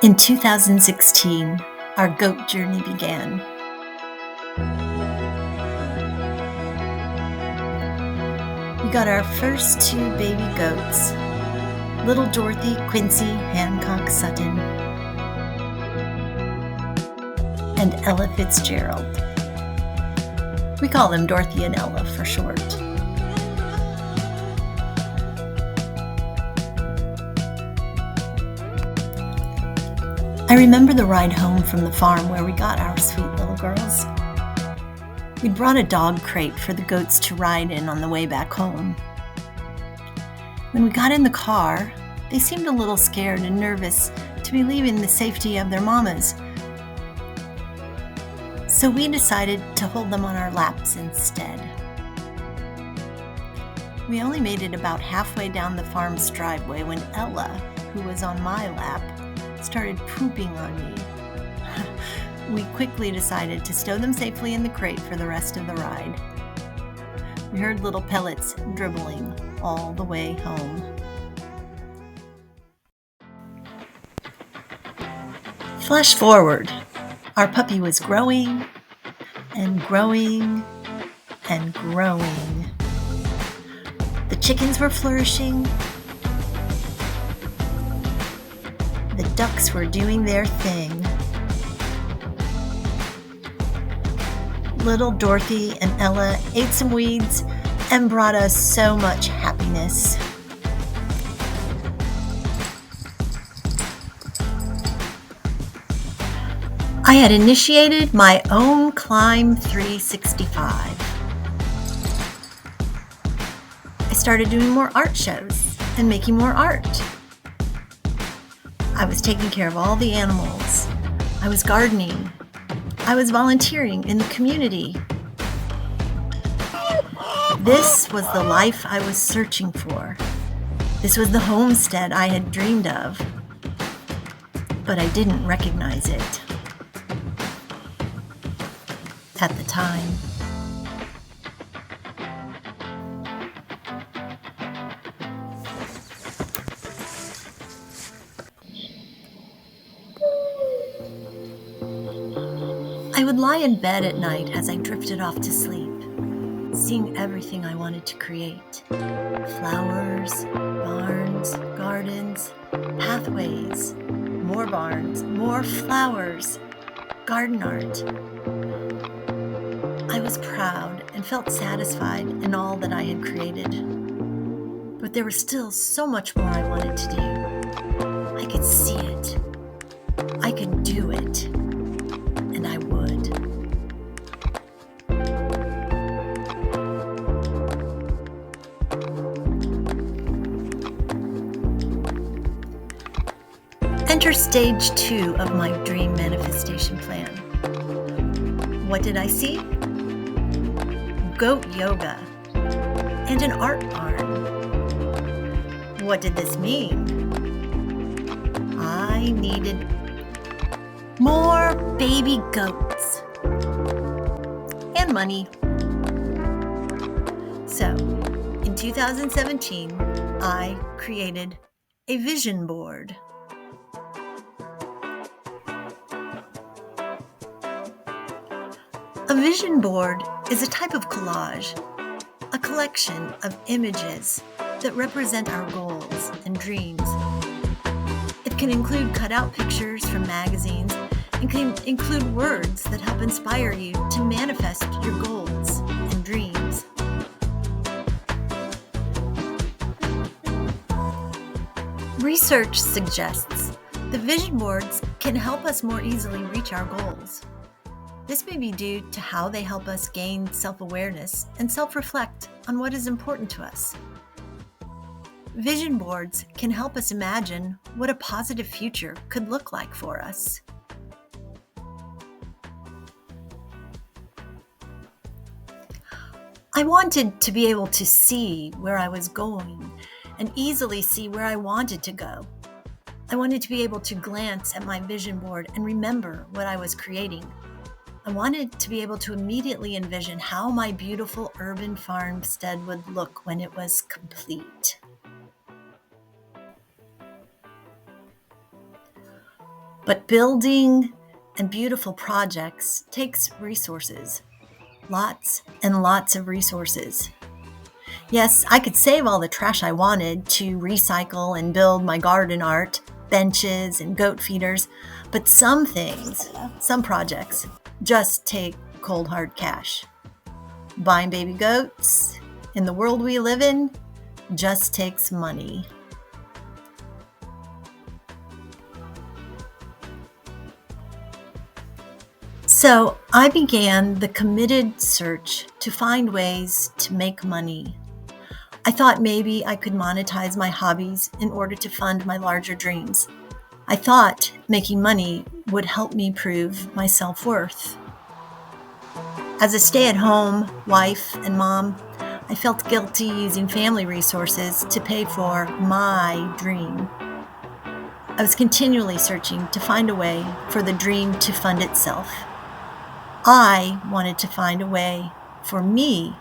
In 2016, our goat journey began. We got our first two baby goats, little Dorothy Quincy Hancock Sutton and Ella Fitzgerald. We call them Dorothy and Ella for short. I remember the ride home from the farm where we got our sweet little girls. We'd brought a dog crate for the goats to ride in on the way back home. When we got in the car, they seemed a little scared and nervous to be leaving the safety of their mamas. So we decided to hold them on our laps instead. We only made it about halfway down the farm's driveway when Ella, who was on my lap, started pooping on me. We quickly decided to stow them safely in the crate for the rest of the ride. We heard little pellets dribbling all the way home. Flash forward. Our puppy was growing and growing and growing. The chickens were flourishing. The ducks were doing their thing. Little Dorothy and Ella ate some weeds and brought us so much happiness. I had initiated my own Climb 365. I started doing more art shows and making more art. I was taking care of all the animals. I was gardening. I was volunteering in the community. This was the life I was searching for. This was the homestead I had dreamed of. But I didn't recognize it at the time. I would lie in bed at night as I drifted off to sleep, seeing everything I wanted to create. Flowers, barns, gardens, pathways, more barns, more flowers, garden art. I was proud and felt satisfied in all that I had created. But there was still so much more I wanted to do. I could see it. I could do it. And I would. Enter stage 2 of my dream manifestation plan. What did I see? Goat yoga and an art barn. What did this mean? I needed more baby goats and money. So, in 2017, I created a vision board. A vision board is a type of collage, a collection of images that represent our goals and dreams. It can include cutout pictures from magazines and can include words that help inspire you to manifest your goals and dreams. Research suggests that vision boards can help us more easily reach our goals. This may be due to how they help us gain self-awareness and self-reflect on what is important to us. Vision boards can help us imagine what a positive future could look like for us. I wanted to be able to see where I was going and easily see where I wanted to go. I wanted to be able to glance at my vision board and remember what I was creating. I wanted to be able to immediately envision how my beautiful urban farmstead would look when it was complete. But building and beautiful projects takes resources, lots and lots of resources. Yes, I could save all the trash I wanted to recycle and build my garden art, benches and goat feeders, but some things, some projects, just take cold hard cash. Buying baby goats in the world we live in just takes money. So I began the committed search to find ways to make money. I thought maybe I could monetize my hobbies in order to fund my larger dreams. I thought making money would help me prove my self-worth. As a stay-at-home wife and mom, I felt guilty using family resources to pay for my dream. I was continually searching to find a way for the dream to fund itself. I wanted to find a way for me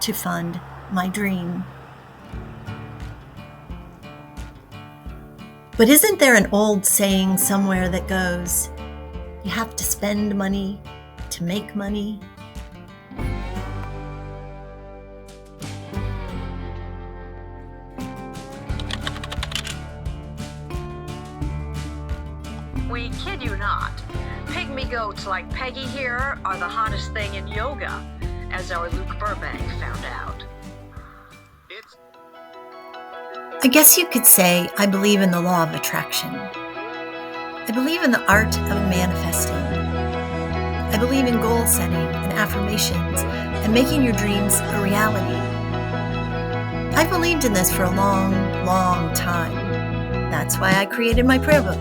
to fund my dream. But isn't there an old saying somewhere that goes, you have to spend money to make money? We kid you not. Pygmy goats like Peggy here are the hottest thing in yoga, as our Luke Burbank found out. I guess you could say I believe in the law of attraction. I believe in the art of manifesting. I believe in goal setting and affirmations and making your dreams a reality. I've believed in this for a long, long time. That's why I created my prayer book.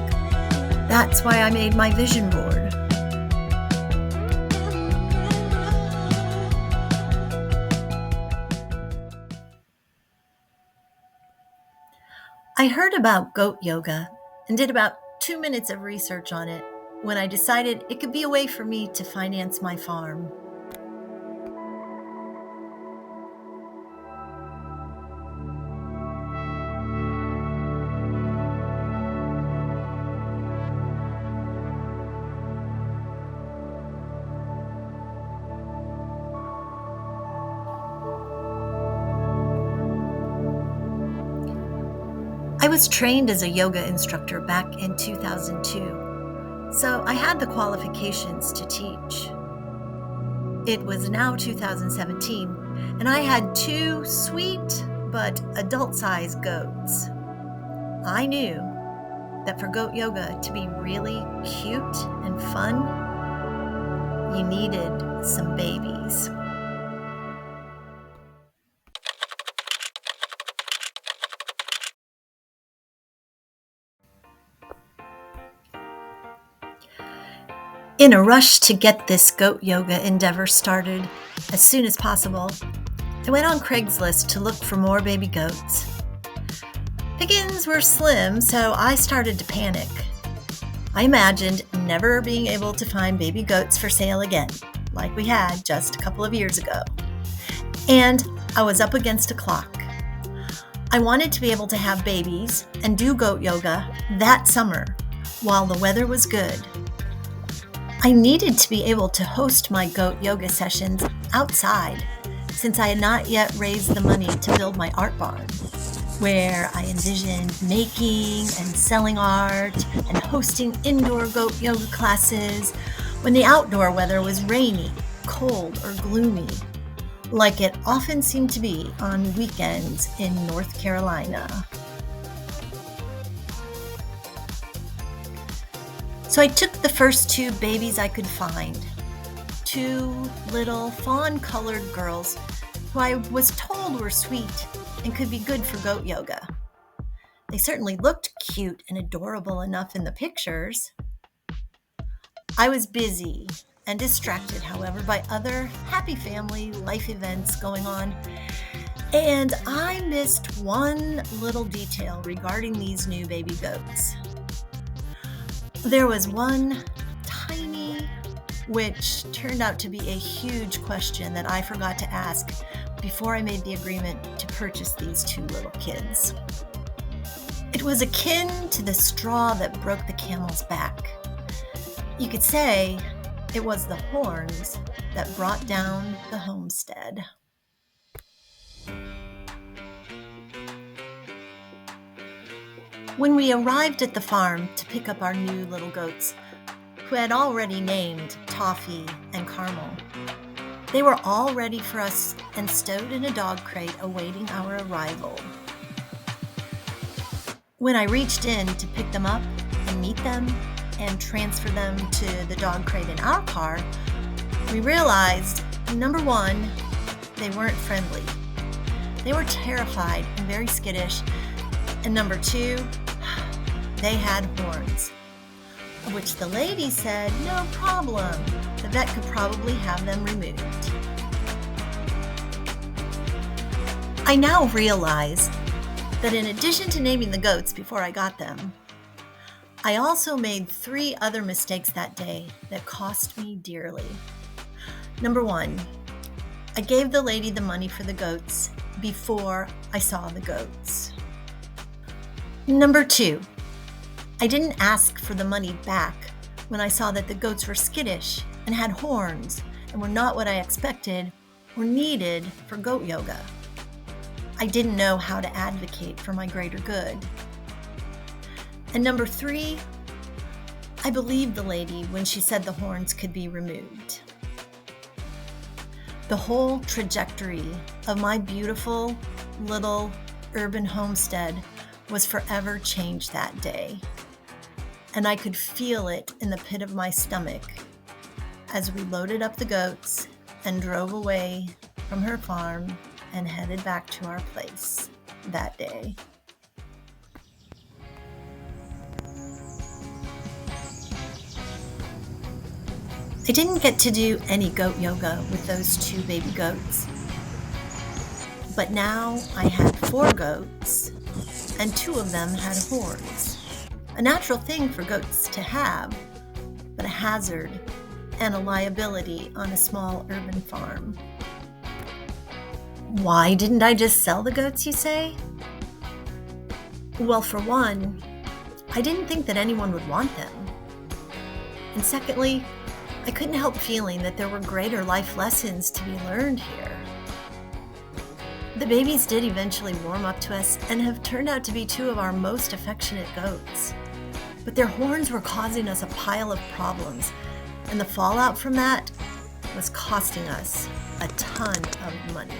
That's why I made my vision board. I heard about goat yoga and did about 2 minutes of research on it when I decided it could be a way for me to finance my farm. I was trained as a yoga instructor back in 2002, so I had the qualifications to teach. It was now 2017, and I had 2 sweet but adult-sized goats. I knew that for goat yoga to be really cute and fun, you needed some babies. In a rush to get this goat yoga endeavor started as soon as possible, I went on Craigslist to look for more baby goats. Pickings were slim, so I started to panic. I imagined never being able to find baby goats for sale again, like we had just a couple of years ago. And I was up against a clock. I wanted to be able to have babies and do goat yoga that summer while the weather was good. I needed to be able to host my goat yoga sessions outside since I had not yet raised the money to build my art barn, where I envisioned making and selling art and hosting indoor goat yoga classes when the outdoor weather was rainy, cold, or gloomy, like it often seemed to be on weekends in North Carolina. So I took the first 2 babies I could find, 2 little fawn-colored girls who I was told were sweet and could be good for goat yoga. They certainly looked cute and adorable enough in the pictures. I was busy and distracted, however, by other happy family life events going on, and I missed one little detail regarding these new baby goats. There was one tiny, which turned out to be a huge question that I forgot to ask before I made the agreement to purchase these 2 little kids. It was akin to the straw that broke the camel's back. You could say it was the horns that brought down the homestead. When we arrived at the farm to pick up our new little goats, who had already named Toffee and Caramel, they were all ready for us and stowed in a dog crate awaiting our arrival. When I reached in to pick them up and meet them and transfer them to the dog crate in our car, we realized, number one, they weren't friendly. They were terrified and very skittish. And number two, they had horns, which the lady said, no problem, the vet could probably have them removed. I now realize that in addition to naming the goats before I got them, I also made 3 other mistakes that day that cost me dearly. Number 1, I gave the lady the money for the goats before I saw the goats. Number 2, I didn't ask for the money back when I saw that the goats were skittish and had horns and were not what I expected or needed for goat yoga. I didn't know how to advocate for my greater good. And number 3, I believed the lady when she said the horns could be removed. The whole trajectory of my beautiful little urban homestead was forever changed that day. And I could feel it in the pit of my stomach as we loaded up the goats and drove away from her farm and headed back to our place that day. I didn't get to do any goat yoga with those 2 baby goats, but now I had 4 goats and 2 of them had horns. A natural thing for goats to have, but a hazard and a liability on a small urban farm. Why didn't I just sell the goats, you say? Well, for one, I didn't think that anyone would want them. And secondly, I couldn't help feeling that there were greater life lessons to be learned here. The babies did eventually warm up to us and have turned out to be 2 of our most affectionate goats. But their horns were causing us a pile of problems, and the fallout from that was costing us a ton of money.